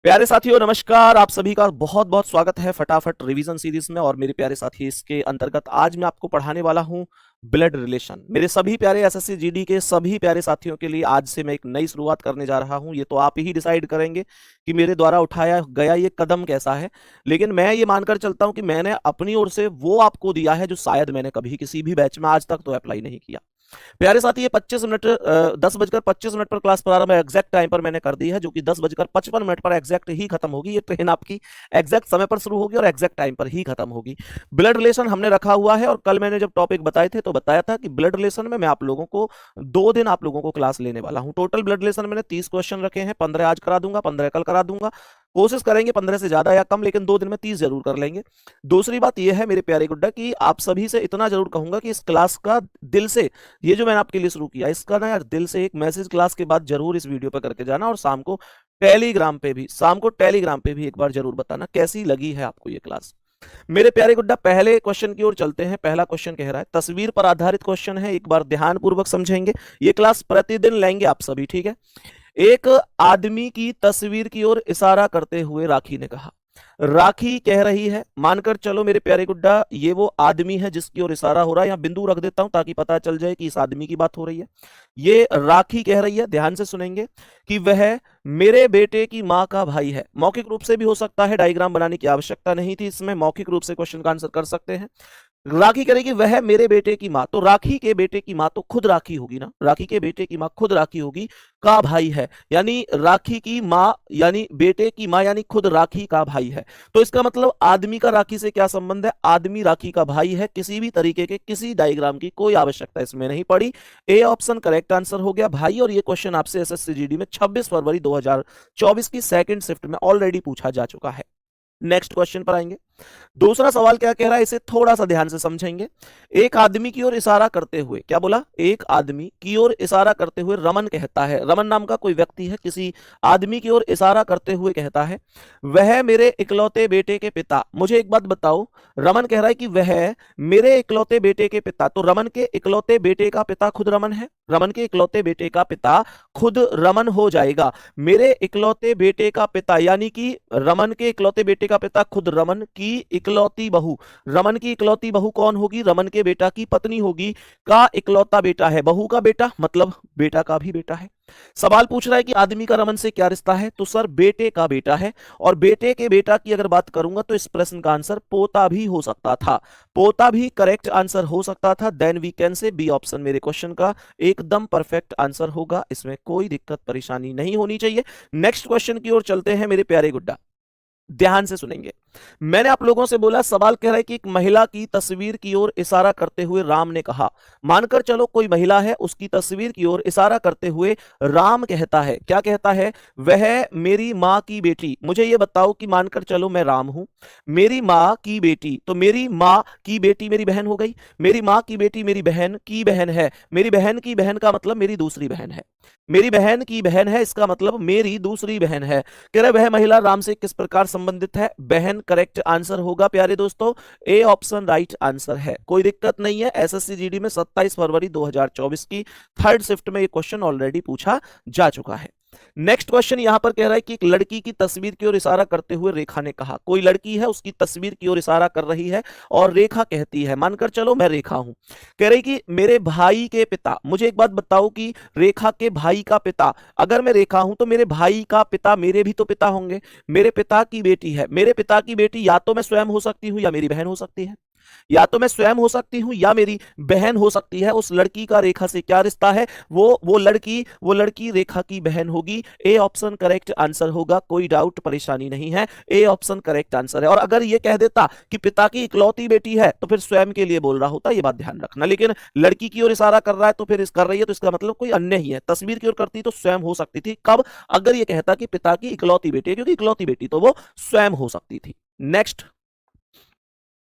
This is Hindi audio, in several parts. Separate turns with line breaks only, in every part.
प्यारे साथियों नमस्कार। आप सभी का बहुत बहुत स्वागत है फटाफट रिवीजन सीरीज में। और मेरे प्यारे साथी, इसके अंतर्गत आज मैं आपको पढ़ाने वाला हूं ब्लड रिलेशन। मेरे सभी प्यारे एसएससी जीडी के सभी प्यारे साथियों के लिए आज से मैं एक नई शुरुआत करने जा रहा हूं। ये तो आप ही डिसाइड करेंगे कि मेरे द्वारा उठाया गया ये कदम कैसा है, लेकिन मैं ये मानकर चलता हूं कि मैंने अपनी ओर से वो आपको दिया है जो शायद मैंने कभी किसी भी बैच में आज तक तो अप्लाई नहीं किया। प्यारे साथी, ये 25 मिनट 10:25 पर क्लास प्रारंभ एग्जैक्ट टाइम पर मैंने कर दी है, जो कि 10:55 पर एग्जैक्ट ही खत्म होगी। ये ट्रेन आपकी एग्जैक्ट समय पर शुरू होगी और एग्जैक्ट टाइम पर ही खत्म होगी। ब्लड रिलेशन हमने रखा हुआ है और कल मैंने जब टॉपिक बताए थे तो बताया था कि ब्लड रिलेशन में मैं आप लोगों को 2 दिन आप लोगों को क्लास लेने वाला हूं। टोटल ब्लड रिलेशन मैंने 30 क्वेश्चन रखे हैं। 15 आज करा दूंगा, 15 कल करा दूंगा। कोशिश करेंगे 15 से ज्यादा या कम, लेकिन 2 दिन में 30 जरूर कर लेंगे। दूसरी बात यह है मेरे प्यारे गुड्डा कि आप सभी से इतना जरूर कहूंगा कि इस क्लास का दिल से, ये जो मैंने आपके लिए शुरू किया, इसका ना यार दिल से एक मैसेज क्लास के बाद जरूर इस वीडियो पर करके जाना। और शाम को टेलीग्राम पे भी एक बार जरूर बताना कैसी लगी है आपको ये क्लास। मेरे प्यारे गुड्डा, पहले क्वेश्चन की ओर चलते हैं। पहला क्वेश्चन कह रहा है, तस्वीर पर आधारित क्वेश्चन है, एक बार ध्यान पूर्वक समझेंगे। ये क्लास प्रतिदिन लेंगे आप सभी, ठीक है। एक आदमी की तस्वीर की ओर इशारा करते हुए राखी ने कहा। राखी कह रही है, मानकर चलो मेरे प्यारे गुड्डा, ये वो आदमी है जिसकी ओर इशारा हो रहा है। यहां बिंदु रख देता हूं ताकि पता चल जाए कि इस आदमी की बात हो रही है। ये राखी कह रही है, ध्यान से सुनेंगे, कि वह मेरे बेटे की मां का भाई है। मौखिक रूप से भी हो सकता है, डायग्राम बनाने की आवश्यकता नहीं थी इसमें, मौखिक रूप से क्वेश्चन का आंसर कर सकते हैं। राखी करेगी वह मेरे बेटे की मां, तो राखी के बेटे की मां तो खुद राखी होगी ना, राखी के बेटे की मां खुद राखी होगी, का भाई है, यानी राखी की मां यानी बेटे की मां यानी खुद राखी का भाई है। तो इसका मतलब आदमी का राखी से क्या संबंध है? आदमी राखी का भाई है। किसी भी तरीके के किसी डायग्राम की कोई आवश्यकता इसमें नहीं पड़ी। ए ऑप्शन करेक्ट आंसर हो गया भाई। और ये क्वेश्चन आपसे एसएससी जीडी में 26 फरवरी 2024 की सेकंड शिफ्ट में ऑलरेडी पूछा जा चुका है। नेक्स्ट क्वेश्चन पर आएंगे। दूसरा सवाल क्या कह रहा है, इसे थोड़ा सा ध्यान से समझेंगे। एक आदमी की ओर इशारा करते हुए, क्या बोला? एक आदमी की ओर इशारा करते हुए रमन कहता है, रमन नाम का कोई व्यक्ति है, किसी आदमी की ओर इशारा करते हुए कहता है, वह मेरे इकलौते बेटे के पिता। मुझे एक बात बताओ, रमन कह रहा है कि वह मेरे इकलौते बेटे के पिता, तो रमन के इकलौते बेटे का पिता खुद रमन है। रमन के इकलौते बेटे का पिता खुद रमन हो जाएगा। मेरे इकलौते बेटे का पिता यानी कि रमन के इकलौते बेटे का पिता खुद रमन की इकलौती बहू, रमन की इकलौती बहू कौन होगी? रमन के बेटा की पत्नी होगी, का इकलौता बेटा है। बहू का बेटा मतलब बेटा का भी बेटा है। सवाल पूछ रहा है कि आदमी का रमन से क्या रिश्ता है, तो सर बेटे का बेटा है। और बेटे के बेटा की अगर बात करूंगा तो इस प्रश्न का आंसर पोता भी हो सकता था, पोता भी करेक्ट आंसर हो सकता था। Then we can say B option मेरे क्वेश्चन का एकदम परफेक्ट आंसर होगा, इसमें कोई दिक्कत परेशानी नहीं होनी चाहिए। नेक्स्ट क्वेश्चन की ओर चलते हैं मेरे प्यारे गुड्डा, ध्यान से सुनेंगे। मैंने आप लोगों से बोला, सवाल कह रहा है कि एक महिला की तस्वीर की ओर इशारा करते हुए राम ने कहा। मानकर चलो कोई महिला है, उसकी तस्वीर की ओर इशारा करते हुए राम कहता है, क्या कहता है? वह मेरी मां की बेटी। मुझे यह बताओ कि मानकर चलो मैं राम हूं, मेरी मां की बेटी, तो मेरी मां की बेटी मेरी बहन हो गई। मेरी मां की बेटी मेरी बहन की बहन है। मेरी बहन की बहन का मतलब मेरी दूसरी बहन है। मेरी बहन की बहन है, इसका मतलब मेरी दूसरी बहन है। कह रहे वह महिला राम से किस प्रकार संबंधित है? बहन करेक्ट आंसर होगा प्यारे दोस्तों, ए ऑप्शन राइट आंसर है, कोई दिक्कत नहीं है। एसएससी जीडी में 27 फरवरी 2024 की थर्ड शिफ्ट में ये क्वेश्चन ऑलरेडी पूछा जा चुका है। नेक्स्ट क्वेश्चन यहां पर कह रहा है कि एक लड़की की तस्वीर की ओर इशारा करते हुए रेखा ने कहा। कोई लड़की है, उसकी तस्वीर की ओर इशारा कर रही है और रेखा कहती है, मानकर चलो मैं रेखा हूं, कह रही कि मेरे भाई के पिता। मुझे एक बात बताओ कि रेखा के भाई का पिता, अगर मैं रेखा हूं तो मेरे भाई का पिता मेरे भी तो पिता होंगे। मेरे पिता की बेटी है, मेरे पिता की बेटी या तो मैं स्वयं हो सकती हूं या मेरी बहन हो सकती है, या तो मैं स्वयं हो सकती हूं या मेरी बहन हो सकती है। उस लड़की का रेखा से क्या रिश्ता है? वो लड़की रेखा की बहन होगी। ए ऑप्शन करेक्ट आंसर होगा, कोई डाउट परेशानी नहीं है, ए ऑप्शन करेक्ट आंसर है। और अगर ये कह देता कि पिता की इकलौती बेटी है तो फिर स्वयं के लिए बोल रहा होता, ये बात ध्यान रखना। लेकिन लड़की की ओर इशारा कर रहा है तो फिर कर रही है तो इसका मतलब कोई अन्य ही है। तस्वीर की ओर करती तो स्वयं हो सकती थी, कब? अगर ये कहता कि पिता की इकलौती बेटी है, क्योंकि इकलौती बेटी तो वो स्वयं हो सकती थी।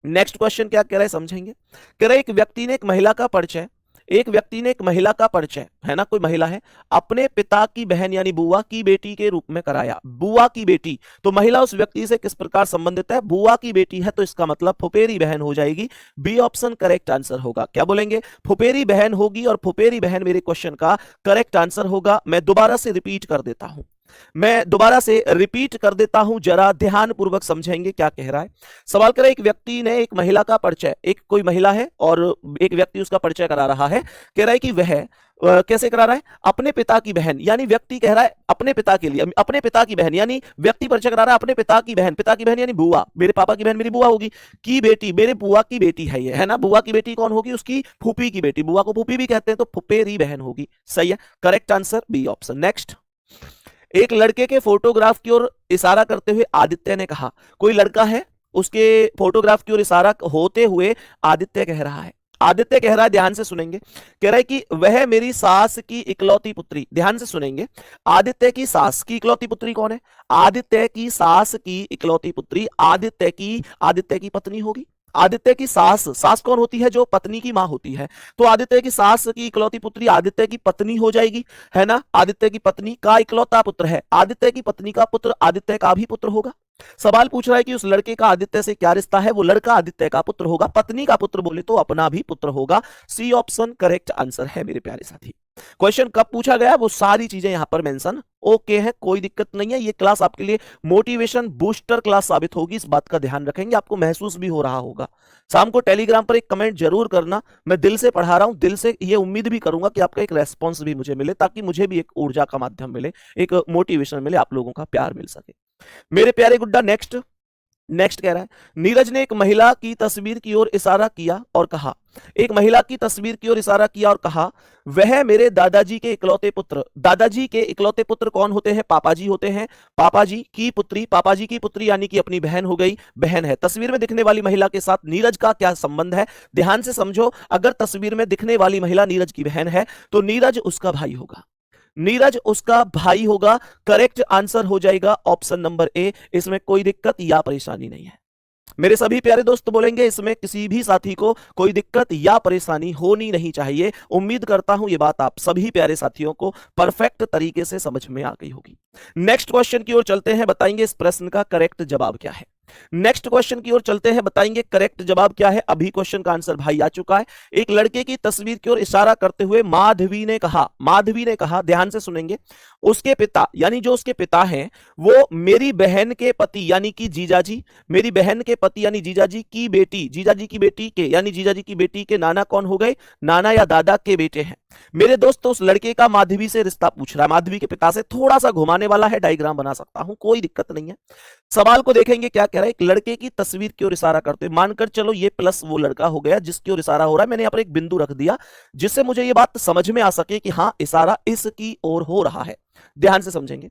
नेक्स्ट क्वेश्चन क्या कह रहा है समझेंगे। कह रहा है एक व्यक्ति ने एक महिला का परिचय, है ना, कोई महिला है, अपने पिता की बहन यानी बुआ की बेटी के रूप में कराया। बुआ की बेटी, तो महिला उस व्यक्ति से किस प्रकार संबंधित है? बुआ की बेटी है, तो इसका मतलब फुफेरी बहन हो जाएगी। बी ऑप्शन करेक्ट आंसर होगा। क्या बोलेंगे? फुफेरी बहन होगी, और फुफेरी बहन मेरे क्वेश्चन का करेक्ट आंसर होगा। मैं दोबारा से रिपीट कर देता हूं, मैं दोबारा से रिपीट कर देता हूं, जरा ध्यान पूर्वक समझेंगे क्या कह रहा है। सवाल कर रहा है, एक व्यक्ति ने एक महिला का परिचय, एक कोई महिला है और एक व्यक्ति उसका परिचय करा रहा है। कह रहा है कि वह कैसे करा रहा है, अपने पिता की बहन, यानी व्यक्ति कह रहा है अपने पिता के लिए, अपने पिता की बहन, यानी व्यक्ति परिचय करा रहा है अपने पिता की बहन, पिता की बहन यानी बुआ, मेरे पापा की बहन मेरी बुआ होगी, की बेटी, मेरे बुआ की बेटी है ये, है ना। बुआ की बेटी कौन होगी, उसकी फूफी की बेटी, बुआ को फूफी भी कहते हैं तो फुफेरी बहन होगी। सही है, correct answer B option. Next, एक लड़के के फोटोग्राफ की ओर इशारा करते हुए आदित्य ने कहा, कोई लड़का है, उसके फोटोग्राफ की ओर इशारा होते हुए आदित्य कह रहा है, आदित्य कह रहा है, ध्यान से सुनेंगे, कह रहा है कि वह मेरी सास की इकलौती पुत्री, ध्यान से सुनेंगे, आदित्य की सास की इकलौती पुत्री कौन है, आदित्य की सास की इकलौती पुत्री आदित्य की पत्नी होगी। आदित्य की सास कौन होती है, जो पत्नी की मां होती है, तो आदित्य की सास की इकलौती पुत्री आदित्य की पत्नी हो जाएगी, है ना। आदित्य की पत्नी का इकलौता पुत्र है, आदित्य की पत्नी का पुत्र आदित्य का भी पुत्र होगा। सवाल पूछ रहा है कि उस लड़के का आदित्य से क्या रिश्ता है, वो लड़का आदित्य का पुत्र होगा, पत्नी का पुत्र बोले तो अपना भी पुत्र होगा। सी ऑप्शन करेक्ट आंसर है मेरे प्यारे साथी। क्वेश्चन कब पूछा गया वो सारी चीजें यहां पर मेंशन ओके है, कोई दिक्कत नहीं है। ये क्लास आपके लिए मोटिवेशन बूस्टर क्लास साबित होगी, इस बात का ध्यान रखेंगे, आपको महसूस भी हो रहा होगा। शाम को टेलीग्राम पर एक कमेंट जरूर करना, मैं दिल से पढ़ा रहा हूं, दिल से ये उम्मीद भी करूंगा कि आपका एक रेस्पॉन्स भी मुझे मिले, ताकि मुझे भी एक ऊर्जा का माध्यम मिले, एक मोटिवेशन मिले, आप लोगों का प्यार मिल सके मेरे प्यारे गुड्डा। नेक्स्ट कह रहा है, नीरज ने एक महिला की तस्वीर की ओर इशारा किया और कहा, एक महिला की तस्वीर की ओर इशारा किया और कहा, वह मेरे दादाजी के इकलौते पुत्र, दादाजी के इकलौते पुत्र कौन होते हैं, पापाजी होते हैं, पापाजी की पुत्री यानी कि अपनी बहन हो गई, बहन है। तस्वीर में दिखने वाली महिला के साथ नीरज का क्या संबंध है, ध्यान से समझो। अगर तस्वीर में दिखने वाली महिला नीरज की बहन है तो नीरज उसका भाई होगा, नीरज उसका भाई होगा। करेक्ट आंसर हो जाएगा ऑप्शन नंबर ए, इसमें कोई दिक्कत या परेशानी नहीं है। मेरे सभी प्यारे दोस्त बोलेंगे इसमें किसी भी साथी को कोई दिक्कत या परेशानी होनी नहीं चाहिए। उम्मीद करता हूं ये बात आप सभी प्यारे साथियों को परफेक्ट तरीके से समझ में आ गई होगी। नेक्स्ट क्वेश्चन की ओर चलते हैं, बताएंगे इस प्रश्न का करेक्ट जवाब क्या है। नेक्स्ट क्वेश्चन की ओर चलते हैं, बताएंगे करेक्ट जवाब क्या है। अभी क्वेश्चन का आंसर भाई आ चुका है। एक लड़के की तस्वीर की ओर इशारा करते हुए माधवी ने कहा, ध्यान से सुनेंगे, उसके पिता यानी जो उसके पिता हैं वो मेरी बहन के पति यानी कि जीजाजी, मेरी बहन के पति यानी जीजाजी की बेटी, जीजाजी की बेटी के यानी जीजाजी की बेटी के नाना कौन हो गए, नाना या दादा के बेटे हैं। मेरे दोस्त उस लड़के का माधवी से रिश्ता पूछ रहा है, माधवी के पिता से, थोड़ा सा घुमाने वाला है, डायग्राम बना सकता हूं, कोई दिक्कत नहीं है। सवाल को देखेंगे क्या कह रहा है, एक लड़के की तस्वीर की ओर इशारा करते हुए, मानकर चलो ये प्लस वो लड़का हो गया जिसकी ओर इशारा हो रहा है, मैंने यहां पर एक बिंदु रख दिया जिससे मुझे ये बात समझ में आ सके कि हां इशारा इसकी ओर हो रहा है। ध्यान से समझेंगे,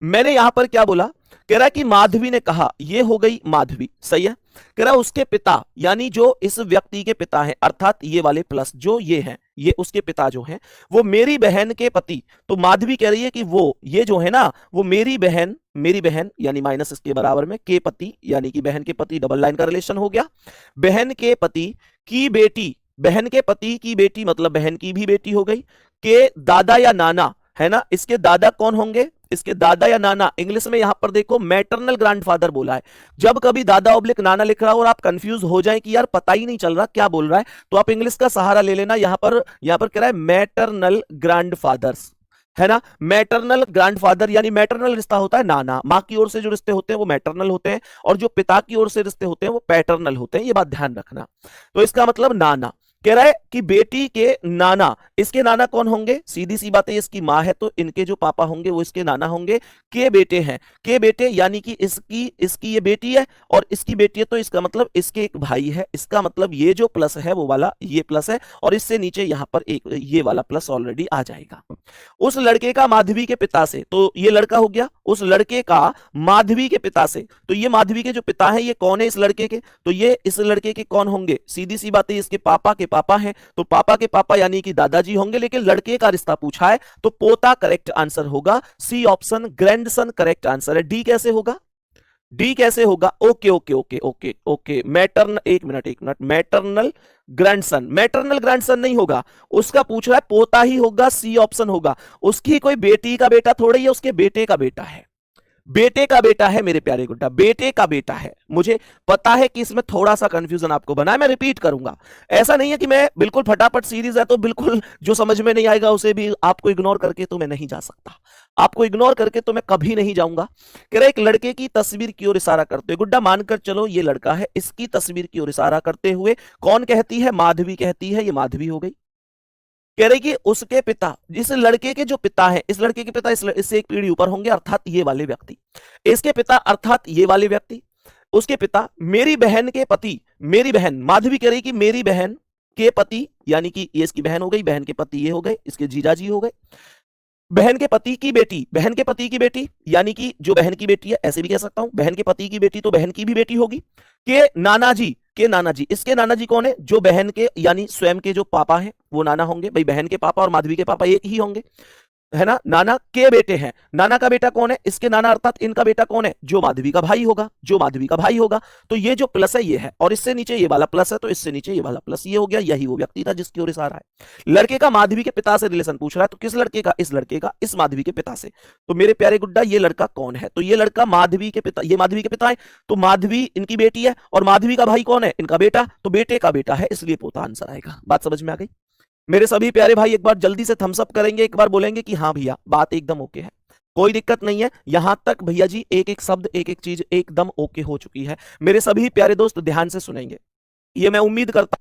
मैंने यहां पर क्या बोला, कह रहा है कि माधवी ने कहा, ये हो गई माधवी, सही है। कह रहा है उसके पिता यानी जो इस व्यक्ति के पिता हैं, अर्थात ये वाले प्लस जो ये हैं, ये उसके पिता जो हैं, वो मेरी बहन के पति, तो माधवी कह रही है कि वो ये जो है ना, वो मेरी बहन यानी माइनस इसके बराबर में के पति यानी कि बहन के पति, डबल लाइन का रिलेशन हो गया, बहन के पति की बेटी, बहन के पति की बेटी मतलब बहन की भी बेटी हो गई, के दादा या नाना, है ना। इसके दादा कौन होंगे, इसके दादा या नाना, इंग्लिश में यहां पर देखो मैटरनल ग्रैंडफादर बोला है। जब कभी दादा ऑब्लिक नाना लिख रहा हो और आप कंफ्यूज हो जाएं कि यार पता ही नहीं चल रहा क्या बोल रहा है, तो आप इंग्लिश का सहारा ले लेना। यहां पर कह रहा है मैटरनल ग्रैंडफादर्स, है ना। मैटरनल ग्रैंडफादर यानी मैटरनल रिश्ता होता है नाना, मां की ओर से जो रिश्ते होते हैं वो मैटरनल होते हैं, और जो पिता की ओर से रिश्ते होते हैं वो पैटर्नल होते हैं, ये बात ध्यान रखना। तो इसका मतलब नाना, कह रहा है कि बेटी के नाना, इसके नाना कौन होंगे, सीधी सी बात है, इसकी मां है तो इनके जो पापा होंगे वो इसके नाना होंगे, के बेटे हैं, के बेटे यानी कि इसकी ये बेटी है और इसकी बेटी है, तो इसका मतलब इसके एक भाई है, इसका मतलब ये जो प्लस है वो वाला ये प्लस है, और इससे नीचे यहां पर एक ये वाला प्लस ऑलरेडी आ जाएगा। उस लड़के का माधवी के पिता से, तो ये लड़का हो गया, उस लड़के का माधवी के पिता से, तो ये माधवी के जो पिता है ये कौन है इस लड़के के, तो ये इस लड़के के कौन होंगे, सीधी सी बात है इसके पापा के पापा हैं, तो पापा के पापा यानी कि दादाजी होंगे, लेकिन लड़के का रिश्ता पूछा है तो पोता करेक्ट आंसर होगा। C option grandson correct answer है। डी कैसे होगा, डी कैसे होगा, okay okay okay okay okay maternal, एक मिनट, मैटरनल ग्रैंडसन नहीं होगा, उसका पूछ रहा है पोता ही होगा, सी ऑप्शन होगा। उसकी कोई बेटी का बेटा थोड़ी है, उसके बेटे का बेटा है, बेटे का बेटा है मेरे प्यारे गुड्डा, बेटे का बेटा है। मुझे पता है कि इसमें थोड़ा सा कंफ्यूजन आपको बना है, मैं रिपीट करूंगा। ऐसा नहीं है कि मैं बिल्कुल फटाफट सीरीज है तो बिल्कुल जो समझ में नहीं आएगा उसे भी आपको इग्नोर करके तो मैं नहीं जा सकता, आपको इग्नोर करके तो मैं कभी नहीं जाऊंगा। कह रहा एक लड़के की तस्वीर की ओर इशारा करते हुए, गुड्डा मानकर चलो ये लड़का है, इसकी तस्वीर की ओर इशारा करते हुए कौन कहती है, माधवी कहती है। ये माधवी हो गई। कह रही कि उसके पिता, जिस लड़के के जो पिता है, इस लड़के के पिता इससे एक पीढ़ी ऊपर होंगे, अर्थात ये वाले व्यक्ति, इसके पिता अर्थात ये वाले व्यक्ति, उसके पिता मेरी बहन के पति, मेरी बहन, माधवी कह रही कि मेरी बहन के पति, यानी कि ये इसकी बहन हो गई, बहन के पति ये हो गए, इसके जीजाजी हो गए, बहन के पति की बेटी, बहन के पति की बेटी यानी कि जो बहन की बेटी है, ऐसे भी कह सकता हूं, बहन के पति की बेटी तो बहन की भी बेटी होगी, के नाना जी, के नाना जी, इसके नाना जी कौन है, जो बहन के यानी स्वयं के जो पापा हैं वो नाना होंगे, भाई बहन के पापा और माधवी के पापा एक ही होंगे, है ना, नाना के बेटे हैं। नाना का बेटा कौन है, इसके नाना अर्थात इनका बेटा कौन है, जो माधवी का भाई होगा, जो माधवी का भाई होगा। तो ये जो प्लस है ये है, और इससे नीचे ये वाला प्लस है, तो इससे नीचे ये वाला प्लस, ये हो गया, यही वो व्यक्ति था जिसकी ओर इशारा है। लड़के का माधवी के पिता से रिलेशन पूछ रहा है, तो किस लड़के का, इस लड़के का इस माधवी के पिता से। तो मेरे प्यारे गुड्डा ये लड़का कौन है, तो ये लड़का माधवी के पिता, ये माधवी के पिता है, तो माधवी इनकी बेटी है, और माधवी का भाई कौन है, इनका बेटा, तो बेटे का बेटा है, इसलिए पोता आंसर आएगा। बात समझ में आ गई मेरे सभी प्यारे भाई? एक बार जल्दी से थम्स अप करेंगे, एक बार बोलेंगे कि हाँ भैया बात एकदम ओके है, कोई दिक्कत नहीं है। यहां तक भैया जी एक एक शब्द, एक एक चीज एकदम ओके हो चुकी है। मेरे सभी प्यारे दोस्त ध्यान से सुनेंगे, ये मैं उम्मीद करता,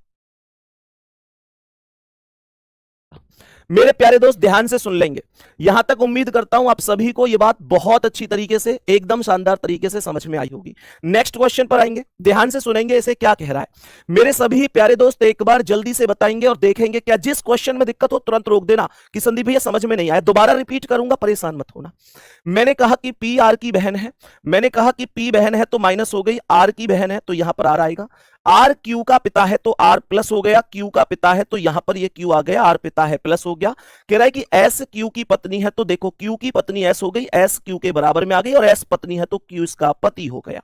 मेरे प्यारे दोस्त ध्यान से सुन लेंगे। यहां तक उम्मीद करता हूं आप सभी को यह बात बहुत अच्छी तरीके से, एकदम शानदार तरीके से समझ में आई होगी। नेक्स्ट क्वेश्चन पर आएंगे, ध्यान से सुनेंगे इसे क्या कह रहा है। मेरे सभी प्यारे दोस्त एक बार जल्दी से बताएंगे और देखेंगे, क्या जिस क्वेश्चन में दिक्कत हो तुरंत रोक देना कि संदीप भैया समझ में नहीं आया, दोबारा रिपीट करूंगा, परेशान मत होना। मैंने कहा कि पी आर की बहन है, मैंने कहा कि पी बहन है तो माइनस हो गई, आर की बहन है तो यहां पर आर आएगा, आर क्यू का पिता है तो आर प्लस हो गया, क्यू का पिता है तो यहां पर ये क्यू आ गया, आर पिता है प्लस हो गया। कह रहा है कि एस क्यू की पत्नी है, तो देखो क्यू की पत्नी एस हो गई, एस क्यू के बराबर में आ गई, और एस पत्नी है तो क्यू इसका पति हो गया।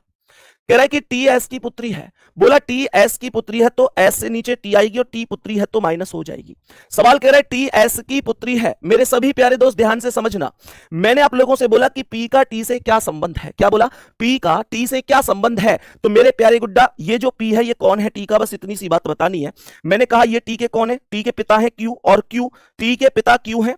कह रहा है कि टी एस की पुत्री है, बोला टी एस की पुत्री है तो एस से नीचे टी आएगी, और टी पुत्री है तो माइनस हो जाएगी। सवाल कह रहा है टी एस की पुत्री है। मेरे सभी प्यारे दोस्त ध्यान से समझना, मैंने आप लोगों से बोला कि पी का टी से क्या संबंध है, क्या बोला, पी का टी से क्या संबंध है। तो मेरे प्यारे गुड्डा ये जो पी है ये कौन है, टी का, बस इतनी सी बात बतानी है। मैंने कहा ये टी के कौन है, टी के पिता है क्यू, और क्यू टी के पिता क्यू है,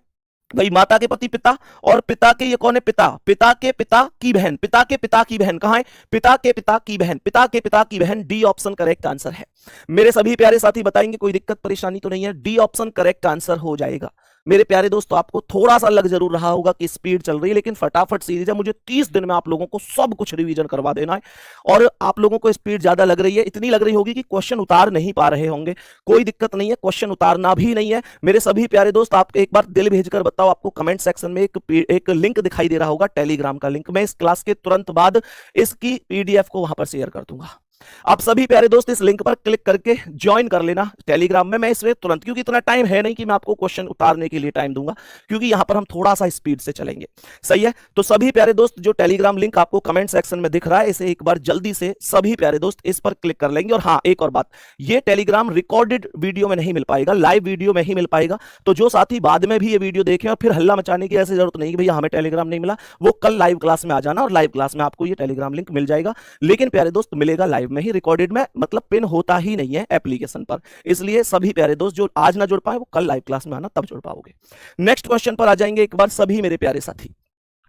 भाई माता के पति पिता, और पिता के ये कौन है, पिता, पिता के पिता की बहन, पिता के पिता की बहन कहां है, पिता के पिता की बहन, पिता के पिता की बहन, डी ऑप्शन करेक्ट आंसर है। मेरे सभी प्यारे साथी बताएंगे कोई दिक्कत परेशानी तो नहीं है, डी ऑप्शन करेक्ट आंसर हो जाएगा। मेरे प्यारे दोस्तों आपको थोड़ा सा लग जरूर रहा होगा कि स्पीड चल रही है, लेकिन फटाफट सीरीज है, मुझे 30 दिन में आप लोगों को सब कुछ रिवीजन करवा देना है, और आप लोगों को स्पीड ज्यादा लग रही है, इतनी लग रही होगी कि क्वेश्चन उतार नहीं पा रहे होंगे। कोई दिक्कत नहीं है, क्वेश्चन उतारना भी नहीं है। मेरे सभी प्यारे दोस्त आप एक बार दिल भेजकर बताओ, आपको कमेंट सेक्शन में एक लिंक दिखाई दे रहा होगा, टेलीग्राम का लिंक, मैं इस क्लास के तुरंत बाद इसकी पीडीएफ को वहां पर शेयर कर दूंगा। आप सभी प्यारे दोस्त इस लिंक पर क्लिक करके ज्वाइन कर लेना टेलीग्राम में। मैं इसमें तुरंत, क्योंकि इतना टाइम है नहीं कि मैं आपको क्वेश्चन उतारने के लिए टाइम दूंगा, क्योंकि यहां पर हम थोड़ा सा स्पीड से चलेंगे, सही है। तो सभी प्यारे दोस्त जो टेलीग्राम लिंक आपको कमेंट सेक्शन में दिख रहा है, इसे एक बार जल्दी से सभी प्यारे दोस्त इस पर क्लिक कर लेंगे। और हाँ एक और बात, ये टेलीग्राम रिकॉर्डेड वीडियो में नहीं मिल पाएगा, लाइव वीडियो में ही मिल पाएगा। तो जो साथी बाद में भी ये वीडियो देखें और फिर हल्ला मचाने की ऐसी जरूरत नहीं कि भैया हमें टेलीग्राम नहीं मिला, वो कल लाइव क्लास में आ जाना, और लाइव क्लास में आपको ये टेलीग्राम लिंक मिल जाएगा। लेकिन प्यारे दोस्त मिलेगा लाइव में ही, रिकॉर्डेड में मतलब पिन होता ही नहीं है एप्लीकेशन पर, इसलिए सभी प्यारे दोस्त जो आज ना जुड़ पाए वो कल लाइव क्लास में आना, तब जुड़ पाओगे। नेक्स्ट क्वेश्चन पर आ जाएंगे एक बार सभी मेरे प्यारे साथी।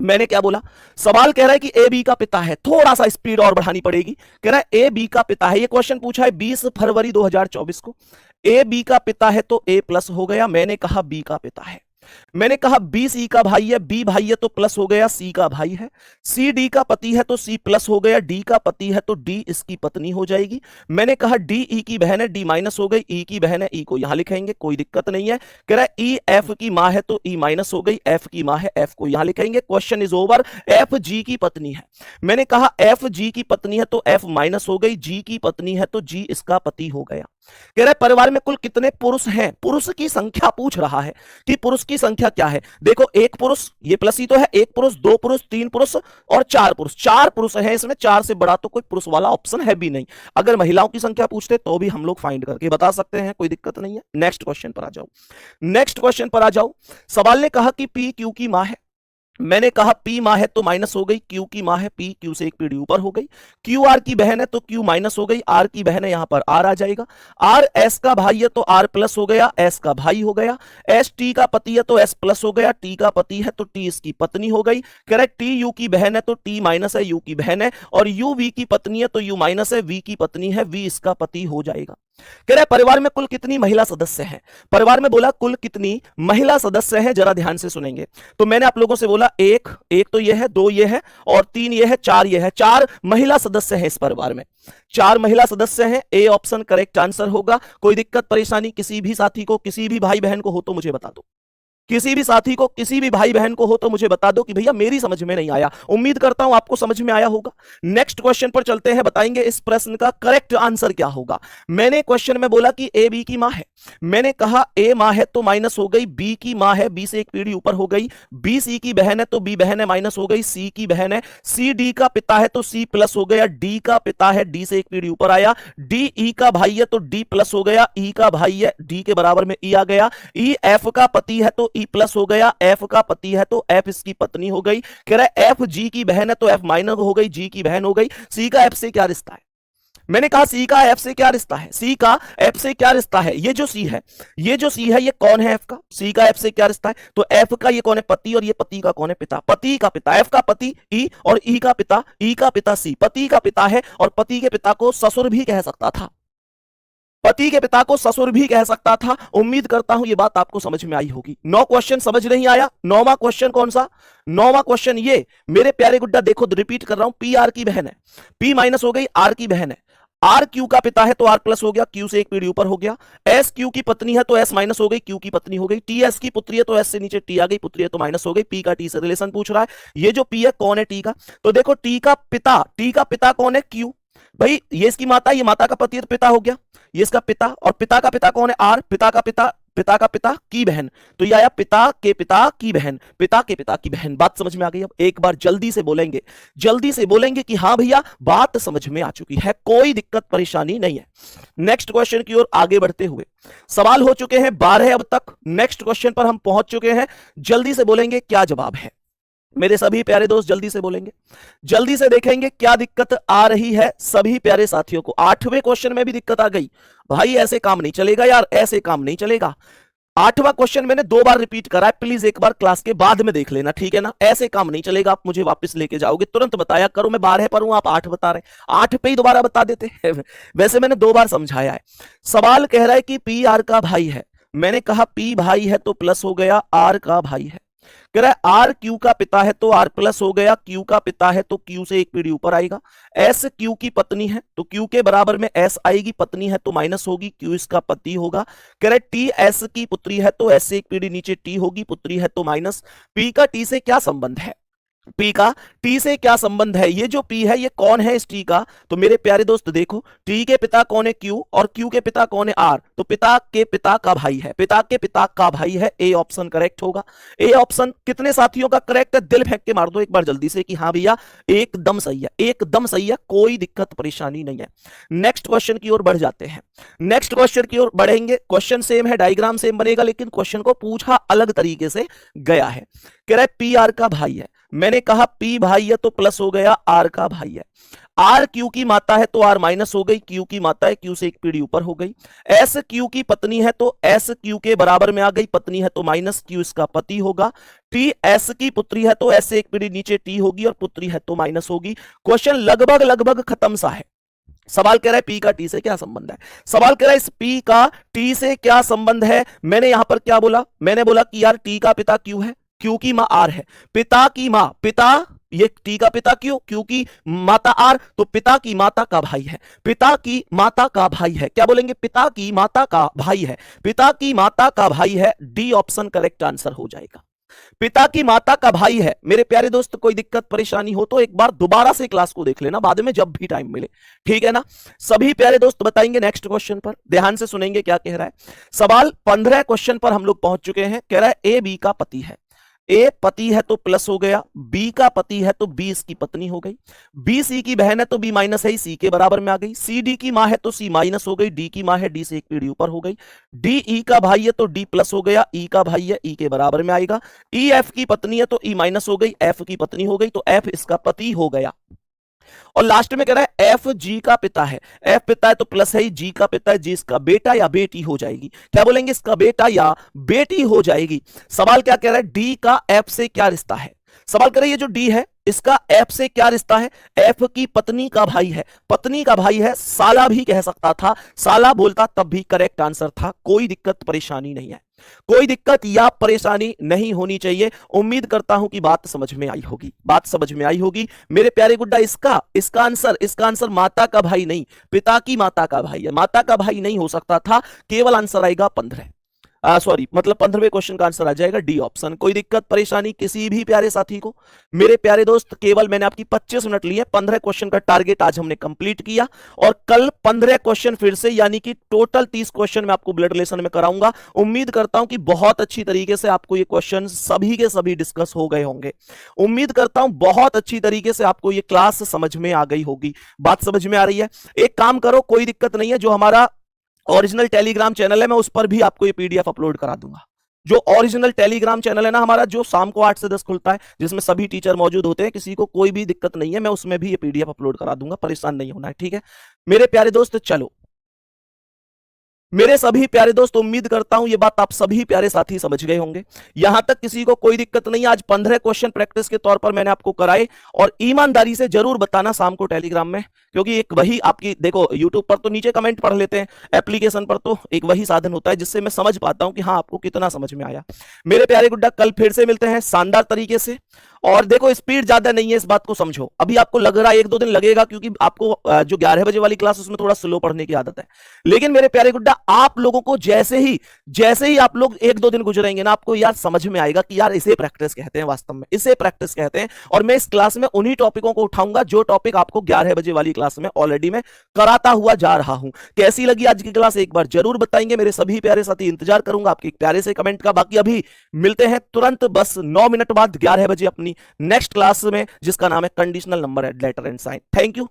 मैंने क्या बोला, सवाल कह रहा है कि ए बी का पिता है, थोड़ा सा स्पीड और बढ़ानी पड़ेगी। कह रहा है ए बी का पिता है, ये क्वेश्चन पूछा है 20 फरवरी 2024 को। ए बी का पिता है तो ए प्लस हो गया, मैंने कहा बी का पिता है। मैंने कहा बी सी का भाई है, बी भाई है तो प्लस हो गया, सी का भाई है। सी डी का पति है तो सी प्लस हो गया, डी का पति है तो डी इसकी पत्नी हो जाएगी। मैंने कहा डी ई की बहन है, डी माइनस हो गई, ई की बहन है, ई को यहां लिखेंगे, कोई दिक्कत नहीं है। कह रहा है ई एफ की मां है तो ई माइनस हो गई, एफ की मां है, एफ को यहां लिखेंगे, question is over. F G की पत्नी है, मैंने कहा एफ जी की पत्नी है तो एफ माइनस हो गई, जी की पत्नी है तो जी इसका पति हो गया। कह रहा है परिवार में कुल कितने पुरुष हैं, पुरुष की संख्या पूछ रहा है कि पुरुष की संख्या क्या है। देखो एक पुरुष, ये प्लस ही तो है, एक पुरुष, दो पुरुष, तीन पुरुष और चार पुरुष, चार पुरुष हैं इसमें, चार से बड़ा तो कोई पुरुष वाला ऑप्शन है भी नहीं। अगर महिलाओं की संख्या पूछते तो भी हम लोग फाइंड करके बता सकते हैं, कोई दिक्कत नहीं है। नेक्स्ट क्वेश्चन पर आ जाओ, नेक्स्ट क्वेश्चन पर आ जाओ। सवाल ने कहा कि पी क्यू की मां है, मैंने कहा P माँ है तो माइनस हो गई, Q की माँ है P, Q से एक पीढ़ी ऊपर हो गई। Q R की बहन है तो Q माइनस हो गई, R की बहन है, यहां पर R आ जाएगा। R S का भाई है तो R प्लस हो गया, S का भाई हो गया। S T का पति है तो S प्लस हो गया, T का पति है तो T इसकी पत्नी हो गई। करेक्ट। T U की बहन है तो T माइनस है, U की बहन है। और U V की पत्नी है तो U माइनस है, V की पत्नी है, V इसका पति हो जाएगा। कह रहे परिवार में कुल कितनी महिला सदस्य हैं? परिवार में बोला कुल कितनी महिला सदस्य हैं, जरा ध्यान से सुनेंगे। तो मैंने आप लोगों से बोला एक तो ये है, दो ये है, और तीन ये है, चार ये है। चार महिला सदस्य हैं इस परिवार में, चार महिला सदस्य हैं। ए ऑप्शन करेक्ट आंसर होगा। कोई दिक्कत परेशानी किसी भी साथी को, किसी भी भाई बहन को हो तो मुझे बता दो। किसी भी साथी को, किसी भी भाई बहन को हो तो मुझे बता दो कि भैया मेरी समझ में नहीं आया। उम्मीद करता हूं आपको समझ में आया होगा। नेक्स्ट क्वेश्चन पर चलते हैं, बताएंगे इस प्रश्न का करेक्ट आंसर क्या होगा। मैंने क्वेश्चन में बोला कि ए बी की मां है, मैंने कहा ए मां है तो माइनस हो गई, बी की मां है, बी से एक पीढ़ी ऊपर हो गई। बी सी की बहन है तो बी बहन है, माइनस हो गई। सी की बहन है, सी डी का पिता है तो सी प्लस हो गया। डी का पिता है, डी से एक पीढ़ी ऊपर आया। डी ई का भाई है तो डी प्लस हो गया। ई का भाई है, डी के बराबर में ई आ गया। ई एफ का पति है तो ई प्लस हो गया। एफ का पति है तो एफ इसकी पत्नी हो गई। कह रहा है एफ जी की बहन है तो एफ माइनस हो गई, जी की बहन हो गई। सी का एफ से क्या रिश्ता है? मैंने कहा सी का एफ से क्या रिश्ता है? सी का एफ से क्या रिश्ता है? ये जो सी है, ये जो सी है, ये कौन है एफ का? सी का एफ से क्या रिश्ता है? तो एफ का ये कौन है? पति। और ये पति का कौन है? पिता। पति का पिता, एफ का पति ई, और ई का पिता, ई का पिता सी। पति का पिता है, और पति के पिता को ससुर भी कह सकता था, पति के पिता को ससुर भी कह सकता था। उम्मीद करता हूं ये बात आपको समझ में आई होगी। 9 क्वेश्चन समझ नहीं आया? 9वां क्वेश्चन कौन सा? 9वां क्वेश्चन ये, मेरे प्यारे गुड्डा देखो, रिपीट कर रहा हूं, पी आर की बहन है, पी माइनस हो गई, आर की बहन है। आर क्यू का पिता है तो आर प्लस हो गया, क्यू से एक पीढ़ी ऊपर हो गया। एस क्यू की पत्नी है तो एस माइनस हो गई, क्यू की पत्नी हो गई। टी एस की पुत्री है तो एस से नीचे टी आ गई, पुत्री है तो माइनस हो गई। पी का टी से रिलेशन पूछ रहा है। ये जो पी है कौन है? टी का। तो देखो टी का पिता कौन है? क्यू। भाई ये इसकी माता, ये माता का पति, पिता हो गया। ये इसका पिता, और पिता का पिता कौन है? आर। पिता का पिता की बहन, तो ये आया पिता के पिता की बहन, पिता के पिता की बहन। बात समझ में आ गई? अब एक बार जल्दी से बोलेंगे कि हाँ भैया बात समझ में आ चुकी है, कोई दिक्कत परेशानी नहीं है। नेक्स्ट क्वेश्चन की ओर आगे बढ़ते हुए, सवाल हो चुके हैं 12 अब तक। नेक्स्ट क्वेश्चन पर हम पहुंच चुके हैं, जल्दी से बोलेंगे क्या जवाब है। मेरे सभी प्यारे दोस्त जल्दी से बोलेंगे, जल्दी से देखेंगे क्या दिक्कत आ रही है सभी प्यारे साथियों को। 8वें क्वेश्चन में भी दिक्कत आ गई, भाई ऐसे काम नहीं चलेगा यार, ऐसे काम नहीं चलेगा। 8वां क्वेश्चन मैंने 2 बार रिपीट करा है, प्लीज एक बार क्लास के बाद में देख लेना, ठीक है ना। ऐसे काम नहीं चलेगा, आप मुझे वापस लेके जाओगे, तुरंत बताया करो मैं 12 पर हूं, आप 8 बता रहे, 8 पे ही दोबारा बता देते हैं। वैसे मैंने 2 बार समझाया है। सवाल कह रहा है कि पी आर का भाई है, मैंने कहा पी भाई है तो प्लस हो गया, आर का भाई है। कह रहा है आर क्यू का पिता है तो आर प्लस हो गया, क्यू का पिता है तो क्यू से एक पीढ़ी ऊपर आएगा। एस क्यू की पत्नी है तो क्यू के बराबर में एस आएगी, पत्नी है तो माइनस होगी, क्यू इसका पति होगा। कह रहे टी एस की पुत्री है तो एस से एक पीढ़ी नीचे टी होगी, पुत्री है तो माइनस। पी का टी से क्या संबंध है? पी का टी से क्या संबंध है? ये जो पी है ये कौन है इस टी का? तो मेरे प्यारे दोस्त देखो, टी के पिता कौन है? क्यू, और क्यू के पिता कौन है? आर। तो पिता के पिता का भाई है, पिता के पिता का भाई है। ए ऑप्शन करेक्ट होगा। ए ऑप्शन कितने साथियों का करेक्ट है? दिल फेंक के मार दो एक बार जल्दी से कि हाँ भैया एकदम सही है, एकदम सही है, कोई दिक्कत परेशानी नहीं है। नेक्स्ट क्वेश्चन की ओर बढ़ जाते हैं, नेक्स्ट क्वेश्चन की ओर बढ़ेंगे। क्वेश्चन सेम है, डायग्राम सेम बनेगा, लेकिन क्वेश्चन को पूछा अलग तरीके से गया है। कह रहा है पी आर का भाई है, मैंने कहा पी भाई है तो प्लस हो गया, आर का भाई है। आर क्यू की माता है तो आर माइनस हो गई, क्यू की माता है, क्यू से एक पीढ़ी ऊपर हो गई। एस क्यू की पत्नी है तो एस क्यू के बराबर में आ गई, पत्नी है तो माइनस, क्यू इसका पति होगा। टी एस की पुत्री है तो एस से एक पीढ़ी नीचे टी होगी, और पुत्री है तो माइनस होगी। क्वेश्चन लगभग लगभग खत्म सा है। सवाल कह रहा है पी का टी से क्या संबंध है? सवाल कह रहा है इस पी का टी से क्या संबंध है? मैंने यहां पर क्या बोला? मैंने बोला कि यार टी का पिता क्यू है, क्यू की मां आर है, पिता की मां, पिता ये टी का पिता क्यों? क्यू की माता आर, तो पिता की माता का भाई है, पिता की माता का भाई है। क्या बोलेंगे? पिता की माता का भाई है, पिता की माता का भाई है। डी ऑप्शन करेक्ट आंसर हो जाएगा। पिता की माता का भाई है। मेरे प्यारे दोस्त कोई दिक्कत परेशानी हो तो एक बार दोबारा से क्लास को देख लेना बाद में जब भी टाइम मिले, ठीक है ना। सभी प्यारे दोस्त बताएंगे नेक्स्ट क्वेश्चन पर, ध्यान से सुनेंगे क्या कह रहा है। सवाल 15 क्वेश्चन पर हम लोग पहुंच चुके हैं। कह रहा है ए बी का पति है, ए पति है तो प्लस हो गया, बी का पति है तो बी इसकी पत्नी हो गई, बी सी की बहन है तो बी माइनस है, सी के बराबर में आ गई, सी डी की मां है तो सी माइनस हो गई, डी की मां है डी से एक पीढ़ी ऊपर हो गई, डी ई का भाई है तो डी प्लस हो गया, ई का भाई है ई के बराबर में आएगा, ई एफ की पत्नी है तो ई माइनस हो गई, एफ की पत्नी हो गई तो एफ इसका पति हो गया। और लास्ट में कह रहा है एफ जी का पिता है, एफ पिता है तो प्लस है, जी का पिता है, जी इसका बेटा या बेटी हो जाएगी। क्या बोलेंगे, इसका बेटा या बेटी हो जाएगी। सवाल क्या कह रहा है, डी का एफ से क्या रिश्ता है। सवाल कर रही है जो डी है इसका एफ से क्या रिश्ता है। एफ की पत्नी का भाई है, पत्नी का भाई है, साला भी कह सकता था, साला बोलता तब भी करेक्ट आंसर था। कोई दिक्कत परेशानी नहीं है, कोई दिक्कत या परेशानी नहीं होनी चाहिए। उम्मीद करता हूं कि बात समझ में आई होगी, बात समझ में आई होगी मेरे प्यारे गुड्डा। इसका आंसर माता का भाई नहीं, पिता की माता का भाई है, माता का भाई नहीं हो सकता था। केवल आंसर आएगा 15, सॉरी मतलब 15वें क्वेश्चन का आंसर आ जाएगा डी ऑप्शन। कोई दिक्कत परेशानी किसी भी प्यारे साथी को। मेरे प्यारे दोस्त केवल मैंने आपकी 25 मिनट लिए, 15 क्वेश्चन का टारगेट आज हमने कंप्लीट किया और कल 15 क्वेश्चन फिर से, यानी कि टोटल 30 क्वेश्चन मैं आपको ब्लड रिलेशन में कराऊंगा। उम्मीद करता हूं कि बहुत अच्छी तरीके से आपको ये क्वेश्चन सभी के सभी डिस्कस हो गए होंगे। उम्मीद करता हूं बहुत अच्छी तरीके से आपको ये क्लास समझ में आ गई होगी। बात समझ में आ रही है। एक काम करो, कोई दिक्कत नहीं है, जो हमारा ओरिजिनल टेलीग्राम चैनल है मैं उस पर भी आपको ये पीडीएफ अपलोड करा दूंगा। जो ओरिजिनल टेलीग्राम चैनल है ना हमारा, जो शाम को 8 से 10 खुलता है, जिसमें सभी टीचर मौजूद होते हैं, किसी को कोई भी दिक्कत नहीं है, मैं उसमें भी ये पीडीएफ अपलोड करा दूंगा, परेशान नहीं होना है, ठीक है मेरे प्यारे दोस्त। चलो मेरे सभी प्यारे दोस्त, उम्मीद करता हूं ये बात आप सभी प्यारे साथी समझ गए होंगे। यहां तक किसी को कोई दिक्कत नहीं। आज 15 क्वेश्चन प्रैक्टिस के तौर पर मैंने आपको कराए और ईमानदारी से जरूर बताना शाम को टेलीग्राम में, क्योंकि एक वही आपकी देखो, यूट्यूब पर तो नीचे कमेंट पढ़ लेते हैं, एप्लीकेशन पर तो एक वही साधन होता है जिससे मैं समझ पाता हूं कि हाँ आपको कितना समझ में आया। मेरे प्यारे गुड्डा, कल फिर से मिलते हैं शानदार तरीके से। और देखो स्पीड ज्यादा नहीं है, इस बात को समझो। अभी आपको लग रहा है 1-2 दिन लगेगा, क्योंकि आपको जो 11 बजे वाली क्लास उसमें थोड़ा स्लो पढ़ने की आदत है। लेकिन मेरे प्यारे गुड्डा, आप लोगों को जैसे ही आप लोग 1-2 दिन गुजरेंगे ना, आपको यार समझ में आएगा कि यार इसे प्रैक्टिस कहते हैं, वास्तव में इसे प्रैक्टिस कहते हैं। और मैं इस क्लास में उन्हीं टॉपिकों को उठाऊंगा जो टॉपिक आपको 11 बजे वाली क्लास में ऑलरेडी मैं कराता हुआ जा रहा हूं। कैसी लगी आज की क्लास एक बार जरूर बताएंगे मेरे सभी प्यारे साथी। इंतजार करूंगा आपके प्यारे से कमेंट का। बाकी अभी मिलते हैं तुरंत बस 9 मिनट बाद 11 बजे अपनी नेक्स्ट क्लास में, जिसका नाम है conditional number and letter and sign. Thank you.